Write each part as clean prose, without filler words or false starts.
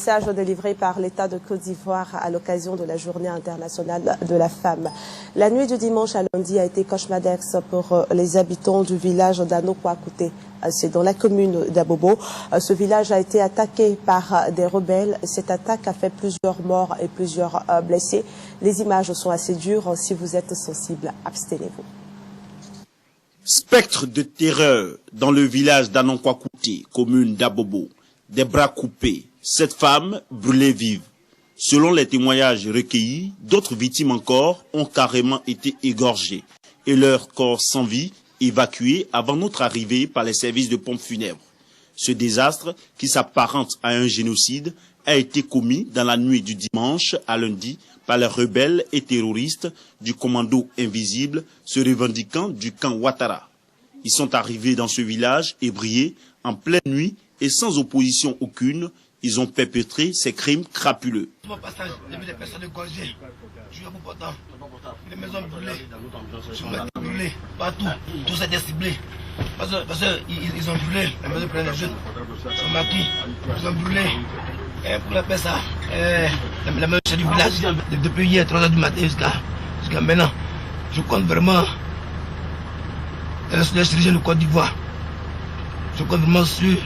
message délivré par l'État de Côte d'Ivoire à l'occasion de la Journée internationale de la femme. La nuit du dimanche à lundi a été cauchemardesque pour les habitants du village d'Anokwakouté. C'est dans la commune d'Abobo. Ce village a été attaqué par des rebelles. Cette attaque a fait plusieurs morts et plusieurs blessés. Les images sont assez dures. Si vous êtes sensible, abstenez-vous. Spectre de terreur dans le village d'Anokwakouté, commune d'Abobo. Des bras coupés, cette femme brûlée vive. Selon les témoignages recueillis, d'autres victimes encore ont carrément été égorgées et leur corps sans vie évacués avant notre arrivée par les services de pompes funèbres. Ce désastre, qui s'apparente à un génocide, a été commis dans la nuit du dimanche à lundi par les rebelles et terroristes du commando invisible se revendiquant du camp Ouattara. Ils sont arrivés dans ce village ébriés en pleine nuit et sans opposition aucune, ils ont perpétré ces crimes crapuleux. Mon passage, j'ai vu des personnes égorgées, je suis à bout portant, les maisons brûlées, je suis brûlé partout, tout ça était ciblé. Parce qu'ils ont brûlé, les maisons pleines de jeunes, sont maquis, ils ont brûlé. Et pour la paix, ça, la maison du village, depuis hier, 3 h du matin jusqu'à maintenant, je compte vraiment sur les dirigeants de Côte d'Ivoire. Je compte vraiment sur.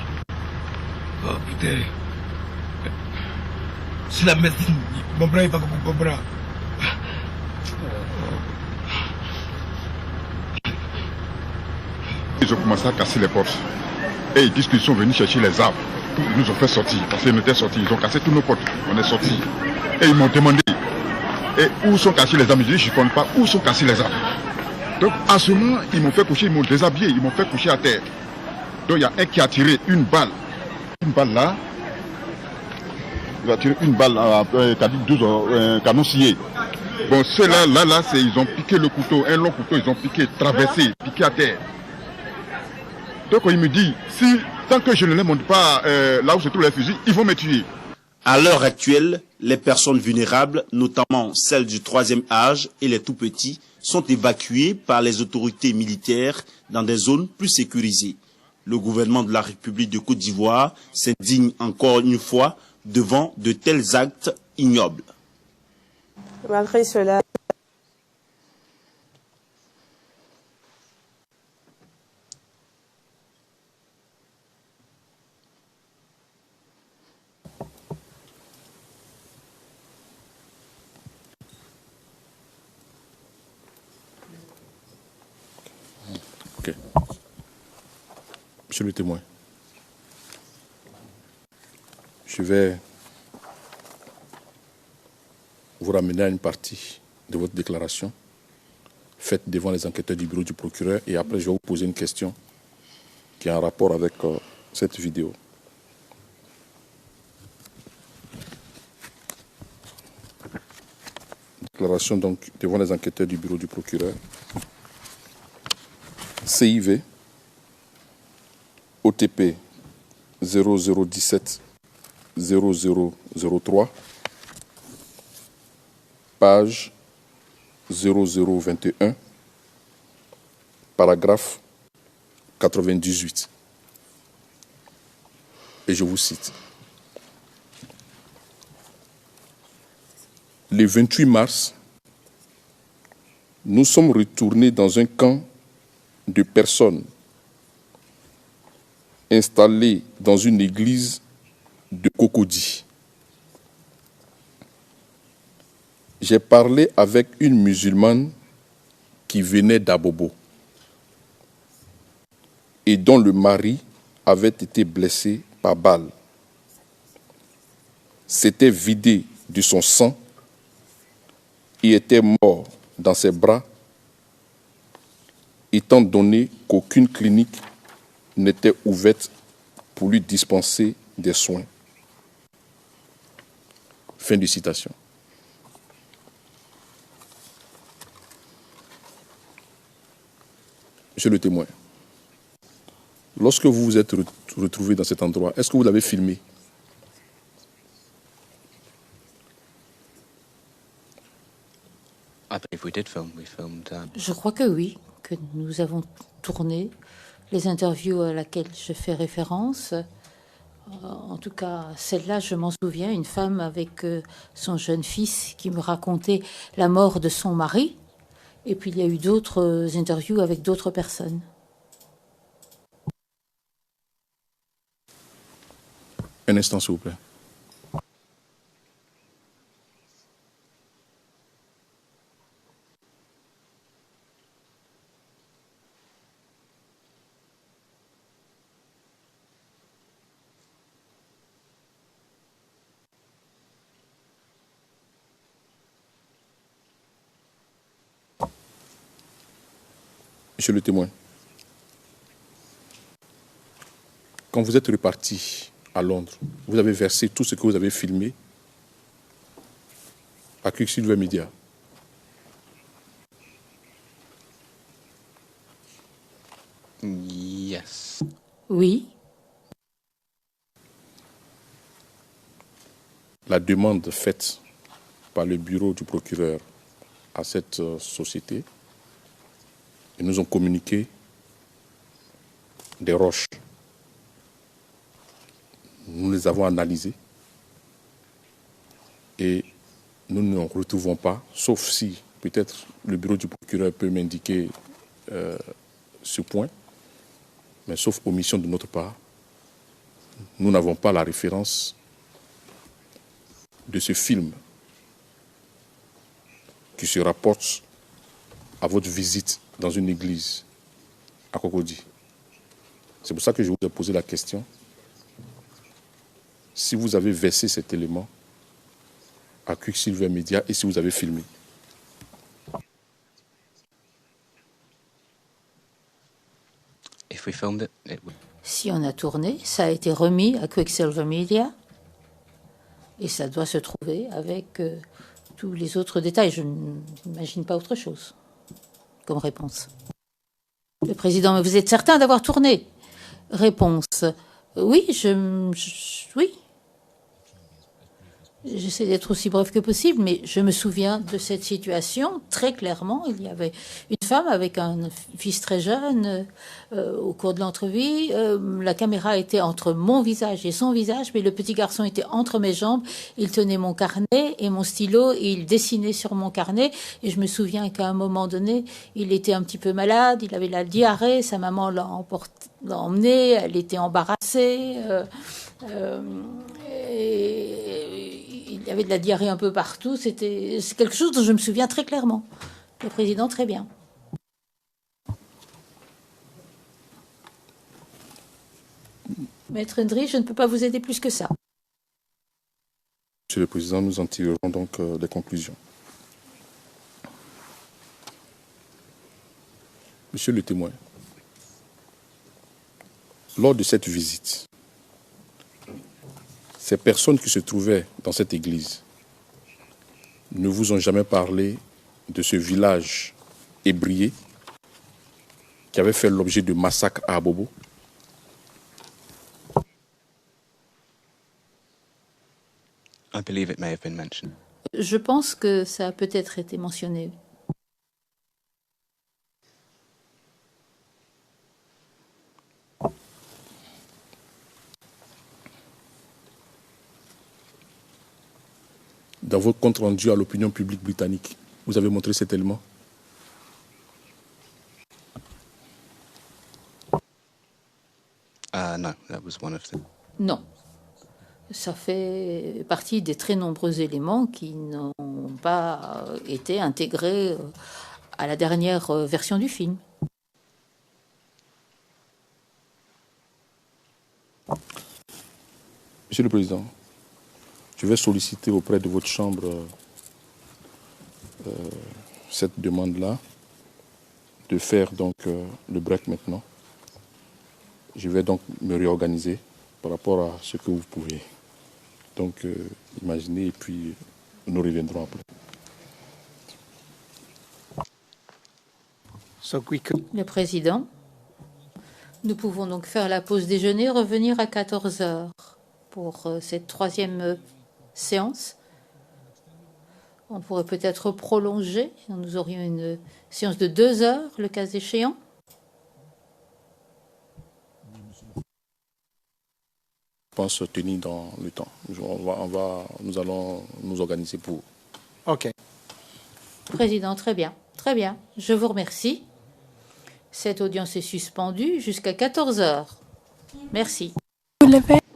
Oh putain. C'est la médecine. Mon bras n'est pas comme mon bras. Ils ont commencé à casser les portes. Et ils disent qu'ils sont venus chercher les arbres. Ils nous ont fait sortir. Parce qu'ils étaient sortis. Ils ont cassé toutes nos portes. On est sortis. Et ils m'ont demandé. Et où sont cachés les arbres? Je dis, je ne connais pas où sont cachés les arbres. Donc à ce moment, ils m'ont fait coucher, ils m'ont déshabillé, ils m'ont fait coucher à terre. Donc il y a un qui a tiré une balle. Une balle là. Il a tiré une balle à 12 canons sciés. Bon, ceux-là, ils ont piqué le couteau, un long couteau, ils ont piqué, traversé, piqué à terre. Donc il me dit, tant que je ne les monte pas là où se trouvent les fusils, ils vont me tuer. À l'heure actuelle, les personnes vulnérables, notamment celles du 3e âge et les tout-petits, sont évacuées par les autorités militaires dans des zones plus sécurisées. Le gouvernement de la République de Côte d'Ivoire s'indigne encore une fois devant de tels actes ignobles. Malgré cela, Ok. Monsieur le témoin, je vais vous ramener à une partie de votre déclaration faite devant les enquêteurs du bureau du procureur et après je vais vous poser une question qui a un rapport avec cette vidéo. Déclaration donc devant les enquêteurs du bureau du procureur. CIV OTP 0017 0003 page 0021 paragraphe 98 et je vous cite. Le 28 mars, nous sommes retournés dans un camp de personnes installées dans une église de Cocody. J'ai parlé avec une musulmane qui venait d'Abobo et dont le mari avait été blessé par balle. S'était vidé de son sang et était mort dans ses bras, étant donné qu'aucune clinique n'était ouverte pour lui dispenser des soins. Fin de citation. Monsieur le témoin, lorsque vous vous êtes retrouvé dans cet endroit, est-ce que vous l'avez filmé? Je crois que oui, que nous avons tourné les interviews à laquelle je fais référence. En tout cas, celle-là, je m'en souviens, une femme avec son jeune fils qui me racontait la mort de son mari. Et puis, il y a eu d'autres interviews avec d'autres personnes. Un instant, s'il vous plaît. Monsieur le témoin, quand vous êtes reparti à Londres, vous avez versé tout ce que vous avez filmé à Quicksilver Media. Yes. Oui. La demande faite par le bureau du procureur à cette société, ils nous ont communiqué des roches. Nous les avons analysées et nous ne retrouvons pas, sauf si peut-être le bureau du procureur peut m'indiquer ce point, mais sauf omission de notre part, nous n'avons pas la référence de ce film qui se rapporte à votre visite dans une église à Cocody. C'est pour ça que je vous ai posé la question. Si vous avez versé cet élément à Quicksilver Media et si vous avez filmé. If we filmed it, it would... Si on a tourné, ça a été remis à Quicksilver Media et ça doit se trouver avec tous les autres détails. Je n'imagine pas autre chose comme réponse. Le président, mais vous êtes certain d'avoir tourné? Réponse, oui, oui. J'essaie d'être aussi bref que possible, mais je me souviens de cette situation très clairement. Il y avait une femme avec un fils très jeune au cours de l'entrevue. La caméra était entre mon visage et son visage, mais le petit garçon était entre mes jambes. Il tenait mon carnet et mon stylo et il dessinait sur mon carnet. Et je me souviens qu'à un moment donné, il était un petit peu malade, il avait la diarrhée, sa maman l'a emmené, elle était embarrassée. Et il y avait de la diarrhée un peu partout. C'est quelque chose dont je me souviens très clairement. Le président, très bien. Maître Ndri, je ne peux pas vous aider plus que ça. Monsieur le Président, nous en tirerons donc des conclusions. Monsieur le témoin, lors de cette visite, ces personnes qui se trouvaient dans cette église ne vous ont jamais parlé de ce village ébrié qui avait fait l'objet de massacres à Abobo? I believe it may have been mentioned. Je pense que ça a peut-être été mentionné. Dans votre compte rendu à l'opinion publique britannique, vous avez montré cet élément? No, that was one of them. Non. Ça fait partie des très nombreux éléments qui n'ont pas été intégrés à la dernière version du film. Monsieur le Président, je vais solliciter auprès de votre chambre cette demande-là, de faire donc le break maintenant. Je vais donc me réorganiser par rapport à ce que vous pouvez donc imaginer et puis nous reviendrons après. Le président, nous pouvons donc faire la pause déjeuner, revenir à 14 heures pour cette troisième séance. On pourrait peut-être prolonger. Nous aurions une séance de 2 heures, le cas échéant. pense, tenir dans le temps. Nous allons nous organiser pour. Ok. Président, très bien. Très bien. Je vous remercie. Cette audience est suspendue jusqu'à 14 h. Merci. Vous levez.